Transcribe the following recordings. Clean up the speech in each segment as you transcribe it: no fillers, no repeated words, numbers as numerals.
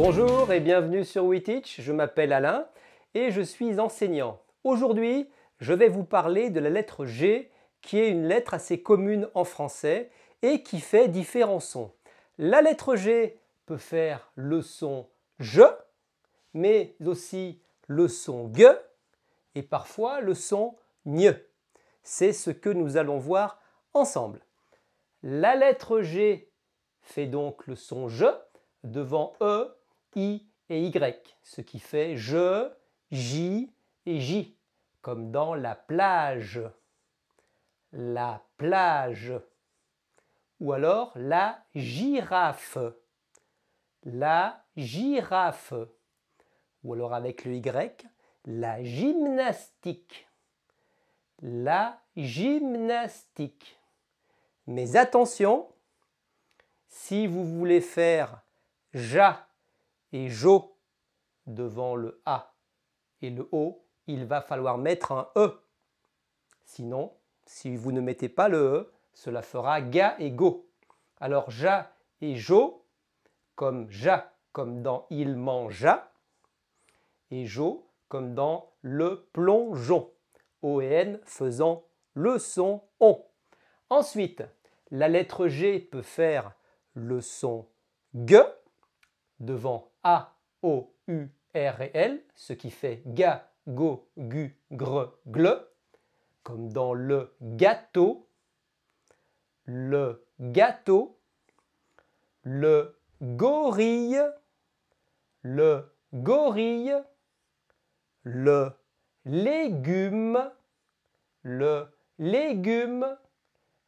Bonjour et bienvenue sur WeTeach, je m'appelle Alain et je suis enseignant. Aujourd'hui, je vais vous parler de la lettre G qui est une lettre assez commune en français et qui fait différents sons. La lettre G peut faire le son je, mais aussi le son g et parfois le son gne. C'est ce que nous allons voir ensemble. La lettre G fait donc le son je devant E, I et Y, ce qui fait je, J et J, comme dans la plage, ou alors la girafe, ou alors avec le Y, la gymnastique, Mais attention, si vous voulez faire ja et jo devant le A et le O, il va falloir mettre un E. Sinon, si vous ne mettez pas le E, cela fera ga et go. Alors ja et jo, comme ja, comme dans il mangea, et jo, comme dans le plongeon, O et N faisant le son on. Ensuite, la lettre G peut faire le son G devant A, O, U, R et L, ce qui fait ga, go, gu, gre, gle, comme dans le gâteau, le gorille, le légume,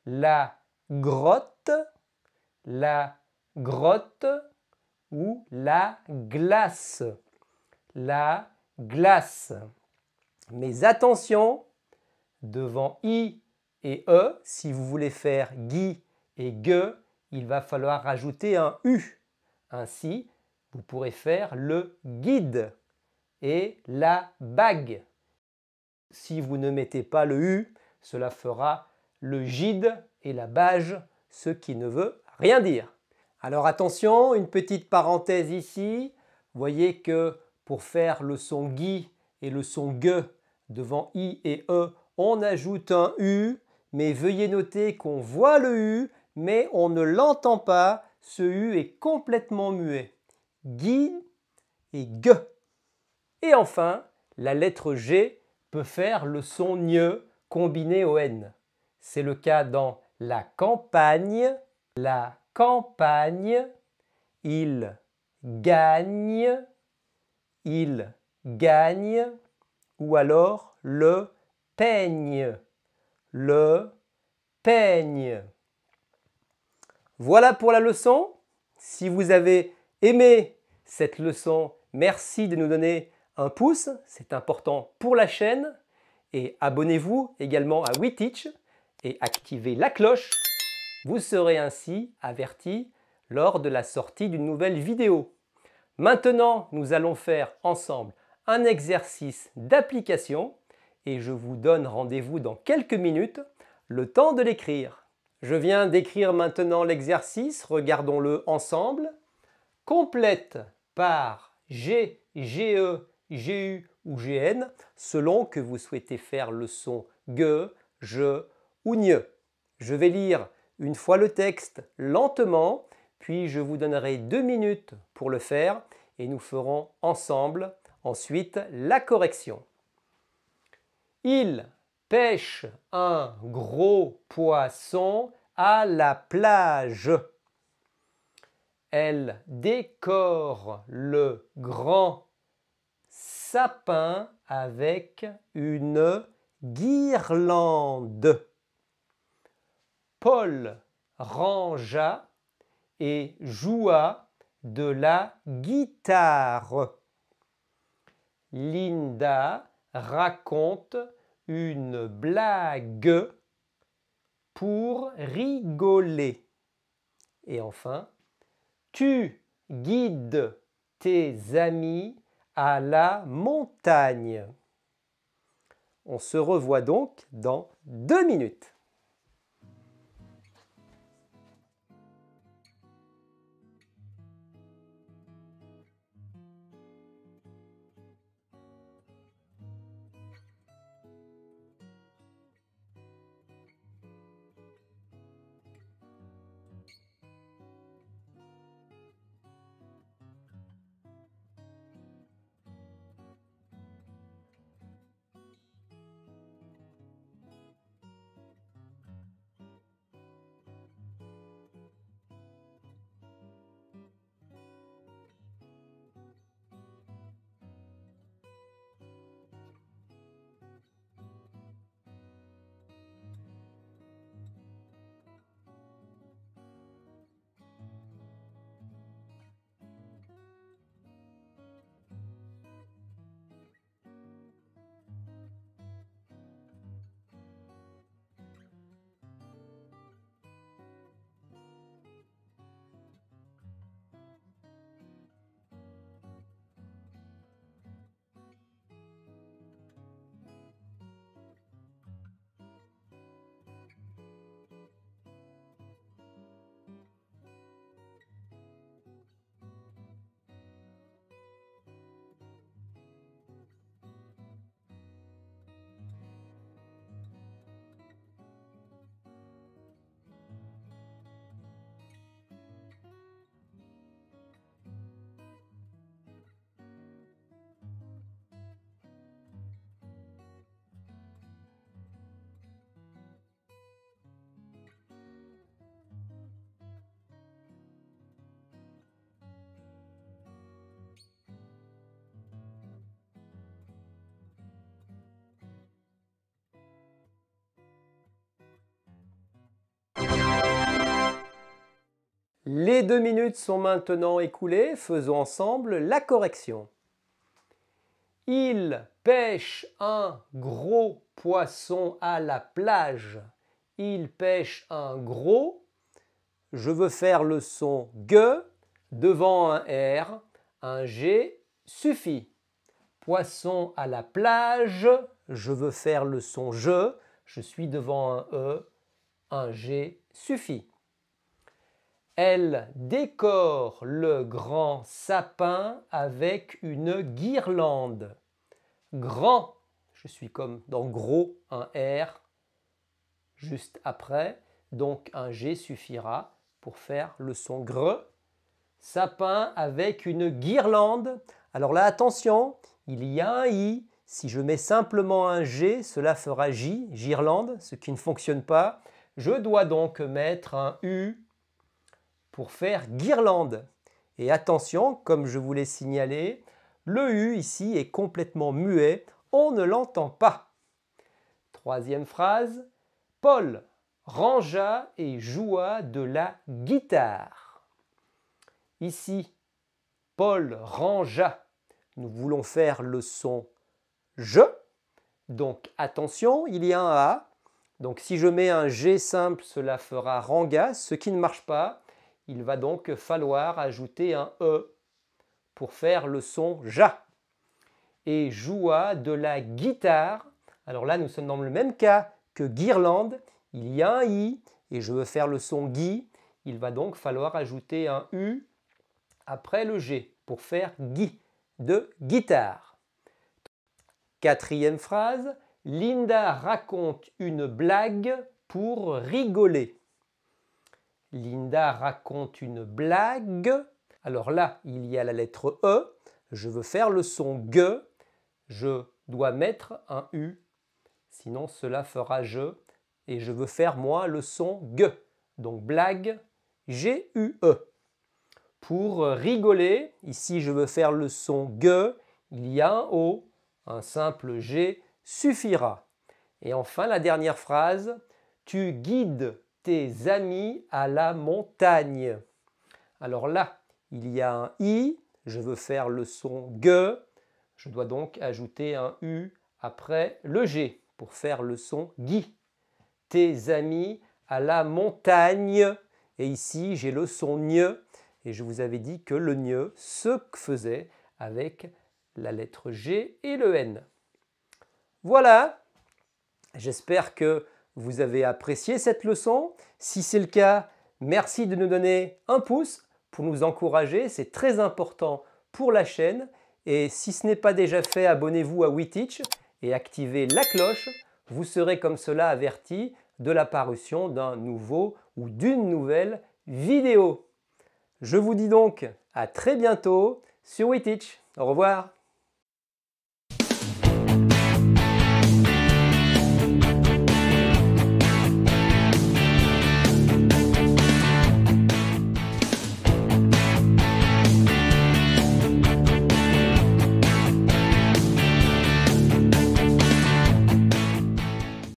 la grotte ou la glace, Mais attention, devant I et E, si vous voulez faire gui et gue, il va falloir rajouter un U. Ainsi, vous pourrez faire le guide et la bague. Si vous ne mettez pas le U, cela fera le gide et la bage, ce qui ne veut rien dire. Alors attention, une petite parenthèse ici. Voyez que pour faire le son gui et le son gue devant I et E, on ajoute un U, mais veuillez noter qu'on voit le U, mais on ne l'entend pas. Ce U est complètement muet. Gui et gue. Et enfin, la lettre G peut faire le son gne combiné au N. C'est le cas dans la campagne, il gagne, ou alors le peigne, Voilà pour la leçon. Si vous avez aimé cette leçon, merci de nous donner un pouce, c'est important pour la chaîne. Et abonnez-vous également à WeTeach et activez la cloche. Vous serez ainsi averti lors de la sortie d'une nouvelle vidéo. Maintenant, nous allons faire ensemble un exercice d'application et je vous donne rendez-vous dans quelques minutes, le temps de l'écrire. Je viens d'écrire maintenant l'exercice, regardons-le ensemble. Complète par G, GE, GU ou GN selon que vous souhaitez faire le son GE, je ou gne. Je vais lire une fois le texte lentement, puis je vous donnerai 2 minutes pour le faire et nous ferons ensemble ensuite la correction. Il pêche un gros poisson à la plage. Elle décore le grand sapin avec une guirlande. Paul rangea et joua de la guitare. Linda raconte une blague pour rigoler. Et enfin, tu guides tes amis à la montagne. On se revoit donc dans 2 minutes. Les 2 minutes sont maintenant écoulées, faisons ensemble la correction. Il pêche un gros poisson à la plage. Il pêche un gros. Je veux faire le son G devant un R. Un G suffit. Poisson à la plage. Je veux faire le son je. Je suis devant un E. Un G suffit. Elle décore le grand sapin avec une guirlande. Grand, je suis comme dans gros, un R juste après, donc un G suffira pour faire le son gre. Sapin avec une guirlande. Alors là, attention, il y a un I. Si je mets simplement un G, cela fera J, girlande, ce qui ne fonctionne pas. Je dois donc mettre un U pour faire guirlande. Et attention, comme je vous l'ai signalé, le U ici est complètement muet, on ne l'entend pas. Troisième phrase, Paul rangea et joua de la guitare. Ici, Paul rangea, nous voulons faire le son je, donc attention, il y a un A, donc si je mets un G simple, cela fera ranga, ce qui ne marche pas. Il va donc falloir ajouter un E pour faire le son ja. Et joua de la guitare. Alors là, nous sommes dans le même cas que guirlande. Il y a un I et je veux faire le son gui. Il va donc falloir ajouter un U après le G pour faire gui, de guitare. Quatrième phrase, Linda raconte une blague pour rigoler. Linda raconte une blague. Alors là, il y a la lettre E. Je veux faire le son G. Je dois mettre un U. Sinon, cela fera je. Et je veux faire, moi, le son G. Donc, blague, G-U-E. Pour rigoler, ici, je veux faire le son G. Il y a un O. Un simple G suffira. Et enfin, la dernière phrase. Tu guides tes amis à la montagne. Alors là, il y a un I, je veux faire le son G, je dois donc ajouter un U après le G pour faire le son gui. Tes amis à la montagne. Et ici, j'ai le son gne, et je vous avais dit que le gne se faisait avec la lettre G et le N. Voilà, j'espère que vous avez apprécié cette leçon. Si c'est le cas, merci de nous donner un pouce pour nous encourager. C'est très important pour la chaîne. Et si ce n'est pas déjà fait, abonnez-vous à WeTeach et activez la cloche. Vous serez comme cela averti de la parution d'un nouveau ou d'une nouvelle vidéo. Je vous dis donc à très bientôt sur WeTeach. Au revoir.